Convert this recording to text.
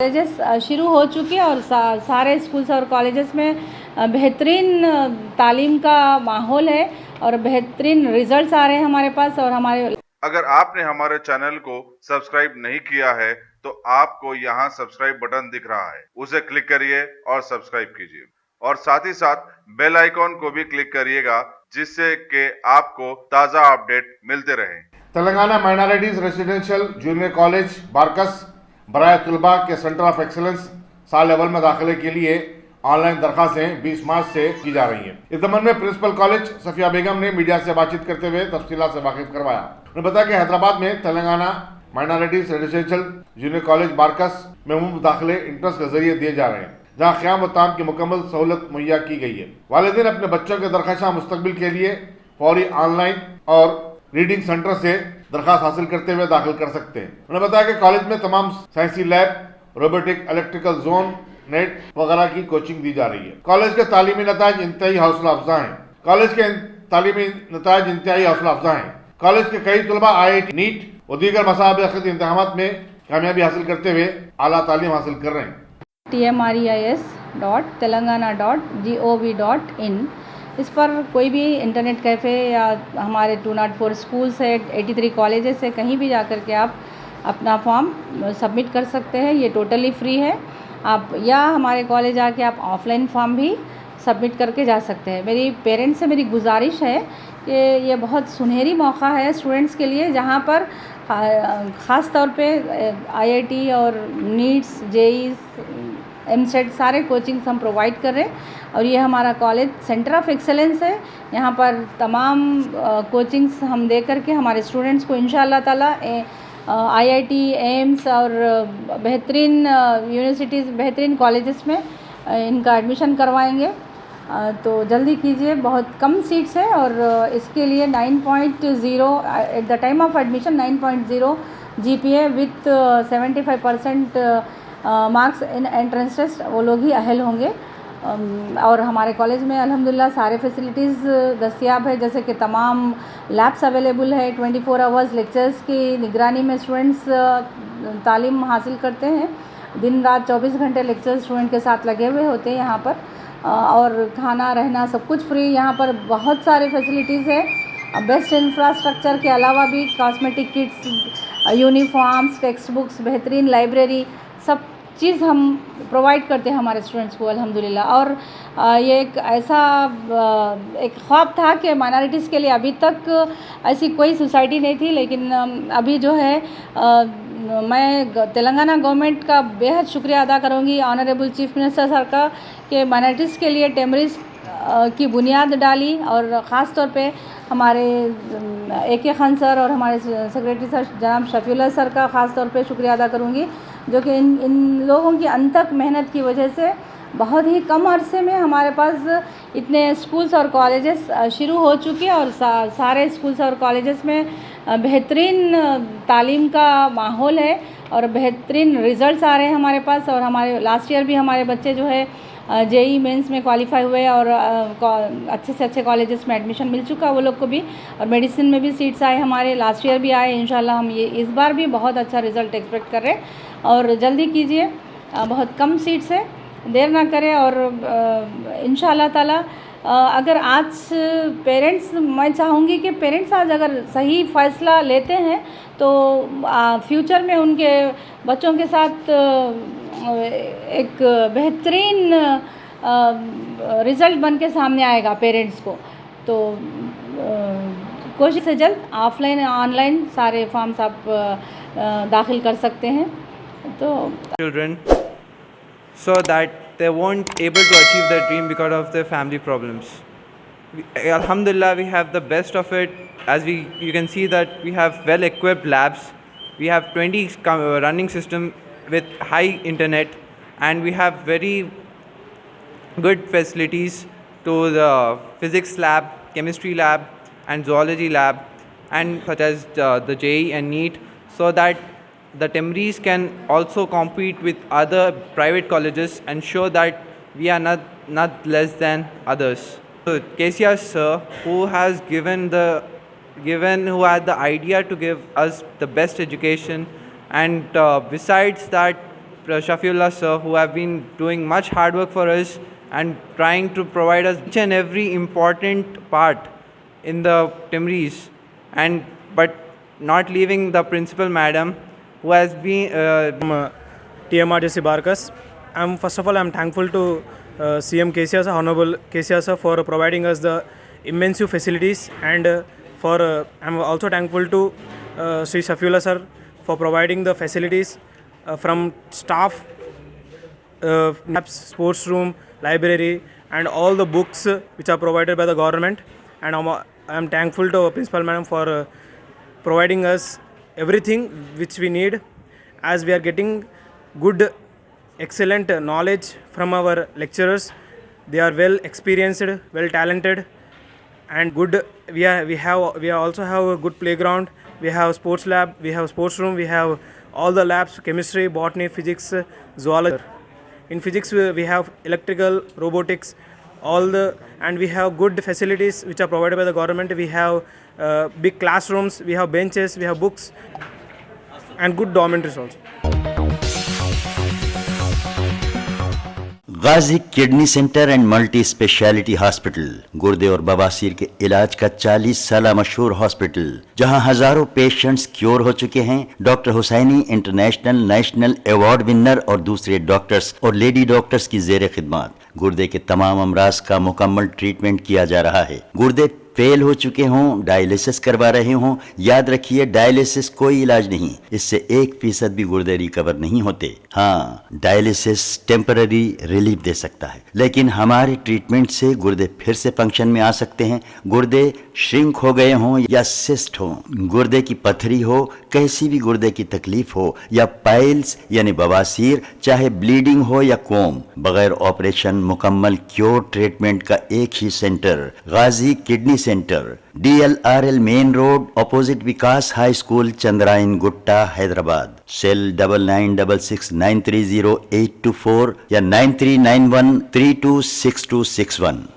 Colleges शुरू हो चुके हैं और सारे स्कूल्स और कॉलेजेस में बेहतरीन तालीम का माहौल है और बेहतरीन रिजल्ट्स आ रहे हैं हमारे पास। और हमारे अगर आपने हमारे चैनल को सब्सक्राइब नहीं किया है तो आपको यहाँ सब्सक्राइब बटन दिख रहा है, उसे क्लिक करिए और सब्सक्राइब कीजिए और साथ ही साथ बेल आइकॉन को भी क्लिक करिएगा जिससे कि आपको ताज़ा अपडेट मिलते रहें। Telangana minorities residential junior college Barkas बराए तलबा के सेंटर ऑफ एक्सलेंस साल अव्वल में दाखिले के लिए ऑनलाइन दरखास्तें 20 मार्च से की जा रही हैं। इस संबंध में प्रिंसिपल कॉलेज सफिया बेगम ने मीडिया से बातचीत करते हुए तफसीलात से वाकिफ करवाया। उन्होंने बताया कि हैदराबाद में Telangana minorities residential junior college Barkas में मुफ्त दाखिले इंट्रेंस के जरिए दिए जा रहे हैं, जहाँ क़याम व ताम की मुकम्मल सहूलत मुहैया की गई है। वालिदैन अपने बच्चों के दरखास्त मुस्तकबिल के लिए फौरी ऑनलाइन और रीडिंग सेंटर से दरखास्त हासिल करते हुए दाखिल कर सकते हैं। उन्होंने बताया कि कॉलेज में तमाम साइंसी lab, robotic, electrical zone, NET वगैरह की कोचिंग दी जा रही है। कॉलेज के तालीमी नताज इंतहाई हौसला अफजा हैं। कॉलेज के कई तलबा IIT, नीट और दीगर मसाबिक़त इंतहामात में कामयाबी हासिल करते हुए आला तालीम हासिल कर रहे हैं। tmreis.telangana.gov.in इस पर कोई भी इंटरनेट कैफ़े या हमारे 204 स्कूल्स है, 83 कॉलेजेस है, कहीं भी जाकर के आप अपना फॉर्म सबमिट कर सकते हैं। ये टोटली फ्री है। आप या हमारे कॉलेज आके आप ऑफलाइन फॉर्म भी सबमिट करके जा सकते हैं। मेरी पेरेंट्स से मेरी गुजारिश है कि ये बहुत सुनहरी मौका है स्टूडेंट्स के लिए, जहाँ पर ख़ास तौर पे IIT और नीट्स, JEE, MSET सारे कोचिंग्स हम प्रोवाइड कर रहे हैं। और ये हमारा कॉलेज सेंटर ऑफ एक्सेलेंस है। यहाँ पर तमाम कोचिंग्स हम दे करके हमारे स्टूडेंट्स को इंशाअल्लाह ताला IIT, एम्स और बेहतरीन यूनिवर्सिटीज़, बेहतरीन कॉलेजेस में इनका एडमिशन करवाएंगे। तो जल्दी कीजिए, बहुत कम सीट्स है और इसके लिए 9.0 at the time of admission 9.0 GPA with 75% marks in entrance test, वो लोग ही अहल होंगे। और हमारे कॉलेज में अल्हम्दुलिल्लाह सारे फैसिलिटीज़ दस्तियाब है, जैसे कि तमाम लैब्स अवेलेबल है। 24 आवर्स लेक्चर्स की निगरानी में स्टूडेंट्स तालीम हासिल करते हैं। दिन रात 24 घंटे लेक्चर्स स्टूडेंट के साथ लगे हुए होते हैं यहाँ पर। और खाना रहना सब कुछ फ्री। यहाँ पर बहुत सारे फैसिलिटीज़ है। बेस्ट इंफ्रास्ट्रक्चर के अलावा भी cosmetic kits, uniforms, text books, बेहतरीन लाइब्रेरी, सब चीज़ हम प्रोवाइड करते हैं हमारे स्टूडेंट्स को अल्हम्दुलिल्लाह। और ये एक ऐसा एक ख्वाब था कि माइनॉरिटीज़ के लिए अभी तक ऐसी कोई सोसाइटी नहीं थी, लेकिन अभी जो है मैं तेलंगाना गवर्नमेंट का बेहद शुक्रिया अदा करूँगी, ऑनरेबल चीफ मिनिस्टर सर का, कि माइनॉरिटीज़ के लिए टेमरीज की बुनियाद डाली। और ख़ास तौर पे हमारे AK खान सर और हमारे सेक्रेटरी सर जनाब शफीउल्लाह सर का ख़ास तौर पे शुक्रिया अदा करूँगी, जो कि इन लोगों की अनथक मेहनत की वजह से बहुत ही कम अरसे में हमारे पास इतने स्कूल्स और कॉलेजेस शुरू हो चुके हैं और सारे स्कूल्स और कॉलेजेस में बेहतरीन तालीम का माहौल है और बेहतरीन रिज़ल्ट्स आ रहे हैं हमारे पास। और हमारे लास्ट ईयर भी हमारे बच्चे जो है JEE मेंस में क्वालिफाई हुए और अच्छे से अच्छे कॉलेजेस में एडमिशन मिल चुका वो लोग को भी। और मेडिसिन में भी सीट्स आए हमारे, लास्ट ईयर भी आए। इंशाल्लाह हम ये इस बार भी बहुत अच्छा रिज़ल्ट एक्सपेक्ट कर रहे हैं। और जल्दी कीजिए, बहुत कम सीट्स है, देर ना करें। और इंशाल्लाह ताला अगर आज पेरेंट्स, मैं चाहूँगी कि पेरेंट्स आज अगर सही फ़ैसला लेते हैं तो फ्यूचर में उनके बच्चों के साथ एक बेहतरीन रिज़ल्ट बन के सामने आएगा पेरेंट्स को। तो कोशिश से जल्द ऑफलाइन ऑनलाइन सारे फॉर्म्स आप दाखिल कर सकते हैं। तो children so that they weren't able to achieve their dream because of their family problems. Alhamdulillah, we have the best of it. As you can see that we have well equipped labs, we have 20 running system with high internet, and we have very good facilities to the physics lab, chemistry lab and zoology lab, and such as the JEE and NEET, so that the Temris can also compete with other private colleges and show that we are not less than others. So KCR sir, who had the idea to give us the best education, and besides that Shafiullah sir, who have been doing much hard work for us and trying to provide us each and every important part in the Timris, and but not leaving the principal madam, who has been TMRJC Barkas. First of all, I'm thankful to CM KCR sir, Honorable KCR sir, for providing us the immense facilities, and I'm also thankful to Sri Shafiullah sir for providing the facilities from staff, labs, sports room, library, and all the books which are provided by the government. And I'm thankful to Principal Madam for providing us everything which we need, as we are getting good, excellent knowledge from our lecturers. They are well experienced, well talented, and good. We also have a good playground. We have sports lab, we have sports room, we have all the labs: chemistry, botany, physics, zoology. In physics we have electrical, robotics, and we have good facilities which are provided by the government. We have big classrooms, we have benches, we have books, and good dormitories also. Ghazi kidney centre and multi speciality hospital, गुर्दे और बवासीर के इलाज का 40 साल मशहूर hospital, जहां हजारों पेशेंट्स क्योर हो चुके हैं। Doctor Husaini international national award winner और दूसरे डॉक्टर्स और लेडी डॉक्टर्स की जेर खिदमत गुर्दे के तमाम अमराज का मुकम्मल ट्रीटमेंट किया जा रहा है। गुर्दे फेल हो चुके हों, डायलिसिस करवा रहे हों, याद रखिए डायलिसिस कोई इलाज नहीं, इससे 1% भी गुर्दे रिकवर नहीं होते। हाँ, डायलिसिस टेम्पररी रिलीफ दे सकता है, लेकिन हमारे ट्रीटमेंट से गुर्दे फिर से फंक्शन में आ सकते हैं। गुर्दे श्रिंक हो गए हों या सिस्ट हो, गुर्दे की पथरी हो, कैसी भी गुर्दे की तकलीफ हो, या पाइल्स यानी बवासीर, चाहे ब्लीडिंग हो या कोम, बगैर ऑपरेशन मुकम्मल क्योर ट्रीटमेंट का एक ही centre, Ghazi kidney centre, DLRL main road, opposite Vikas high school, Chandrayan Gutta, Hyderabad. Cell 9966930824 या 9391326261।